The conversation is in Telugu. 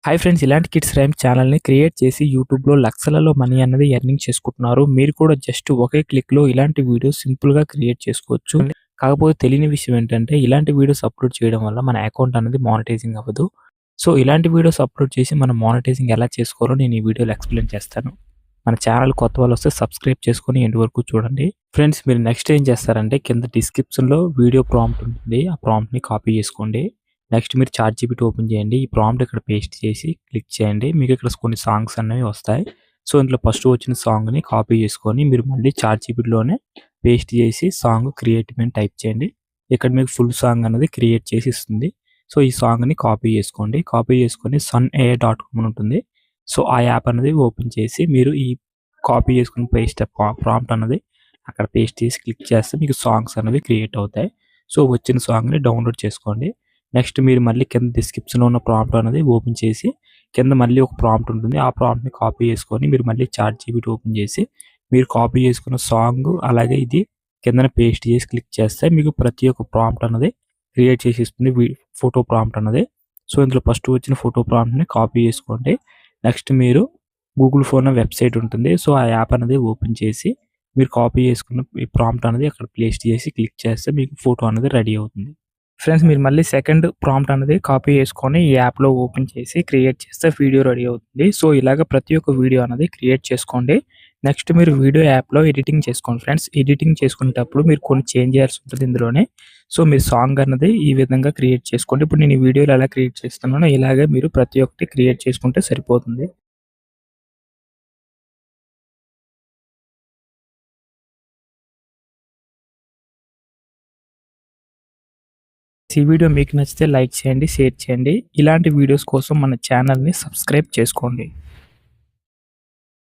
Hi friends! ఇలాంటి కిడ్స్ రైమ్స్ ఛానెల్‌ని క్రియేట్ చేసి యూట్యూబ్‌లో లక్షలలో మనీ అన్నది ఎర్నింగ్ చేసుకుంటున్నారు. మీరు కూడా జస్ట్ ఒకే క్లిక్‌లో ఇలాంటి వీడియోస్ సింపుల్‌గా క్రియేట్ చేసుకోవచ్చు. కాకపోతే తెలియని విషయం ఏంటంటే ఇలాంటి వీడియోస్ అప్‌లోడ్ చేయడం వల్ల మన అకౌంట్ అనేది మానిటైజింగ్ అవ్వదు. సో, ఇలాంటి వీడియోస్ అప్‌లోడ్ చేసి మనం మానిటైజింగ్ ఎలా చేసుకోవాలో నేను ఈ వీడియోలో ఎక్స్‌ప్లెయిన్ చేస్తాను. మన ఛానెల్ కొత్త వాళ్ళొస్తే సబ్స్క్రైబ్ చేసుకొని ఎండ్ వరకు చూడండి. ఫ్రెండ్స్, మీరు నెక్స్ట్ ఏం చేస్తారంటే కింద డిస్క్రిప్షన్‌లో వీడియో ప్రాంప్ట్ ఉంటుంది. ఆ ప్రాంప్ట్‌ని కాపీ చేసుకోండి. నెక్స్ట్ మీరు చాట్‌జీపీటీ ఓపెన్ చేయండి. ఈ ప్రాంప్ట్ ఇక్కడ పేస్ట్ చేసి క్లిక్ చేయండి. మీకు ఇక్కడ కొన్ని సాంగ్స్ అనేవి వస్తాయి. సో, ఇందులో ఫస్ట్ వచ్చిన సాంగ్‌ని కాపీ చేసుకొని మీరు మళ్ళీ చాట్‌జీపీటీలోనే పేస్ట్ చేసి సాంగ్ క్రియేట్ అని టైప్ చేయండి. ఇక్కడ మీకు ఫుల్ సాంగ్ అనేది క్రియేట్ చేసి ఇస్తుంది. సో, ఈ సాంగ్‌ని కాపీ చేసుకోండి. కాపీ చేసుకొని sunai.com అని ఉంటుంది. సో, ఆ యాప్ అనేది ఓపెన్ చేసి మీరు ఈ కాపీ చేసుకున్న ప్రాంప్ట్ అన్నది అక్కడ పేస్ట్ చేసి క్లిక్ చేస్తే మీకు సాంగ్స్ అనేవి క్రియేట్ అవుతాయి. సో, వచ్చిన సాంగ్‌ని డౌన్‌లోడ్ చేసుకోండి. నెక్స్ట్ మీరు మళ్ళీ కింద డిస్క్రిప్షన్‌లో ఉన్న ప్రాంప్ట్ అనేది ఓపెన్ చేసి కింద మళ్ళీ ఒక ప్రాంప్ట్ ఉంటుంది. ఆ ప్రాంప్ట్‌ని కాపీ చేసుకొని మీరు మళ్ళీ చాట్‌జీపీటీ ఓపెన్ చేసి మీరు కాపీ చేసుకున్న సాంగ్ అలాగే ఇది కిందన పేస్ట్ చేసి క్లిక్ చేస్తే మీకు ప్రతి ఒక్క ప్రాంప్ట్ అన్నది క్రియేట్ చేసి ఇస్తుంది. ఫోటో ప్రాంప్ట్ అన్నది. సో, ఇందులో ఫస్ట్ వచ్చిన ఫోటో ప్రాంప్ట్‌ని కాపీ చేసుకోండి. నెక్స్ట్ మీరు గూగుల్ ఫోన్ వెబ్‌సైట్ ఉంటుంది. సో, ఆ యాప్ అనేది ఓపెన్ చేసి మీరు కాపీ చేసుకున్న ఈ ప్రాంప్ట్ అనేది అక్కడ ప్లేస్ చేసి క్లిక్ చేస్తే మీకు ఫోటో అనేది రెడీ అవుతుంది. ఫ్రెండ్స్, మీరు మళ్ళీ సెకండ్ ప్రాంప్ట్ అనేది కాపీ చేసుకొని ఈ యాప్‌లో ఓపెన్ చేసి క్రియేట్ చేస్తే వీడియో రెడీ అవుతుంది. సో, ఇలాగ ప్రతి ఒక్క వీడియో అనేది క్రియేట్ చేసుకోండి. నెక్స్ట్ మీరు వీడియో యాప్‌లో ఎడిటింగ్ చేసుకోండి ఫ్రెండ్స్. ఎడిటింగ్ చేసుకునేటప్పుడు మీరు కొన్ని చేంజ్ చేయాల్సి ఉంటుంది ఇందులోనే. సో, మీరు సాంగ్ అన్నది ఈ విధంగా క్రియేట్ చేసుకోండి. ఇప్పుడు నేను ఈ వీడియోలో ఎలా క్రియేట్ చేస్తున్నానో ఇలాగే మీరు ప్రతి ఒక్కటి క్రియేట్ చేసుకుంటే సరిపోతుంది. ఈ వీడియో మీకు నచ్చితే లైక్ చేయండి, షేర్ చేయండి. ఇలాంటి వీడియోస్ కోసం మన ఛానల్‌ని సబ్స్క్రైబ్ చేసుకోండి.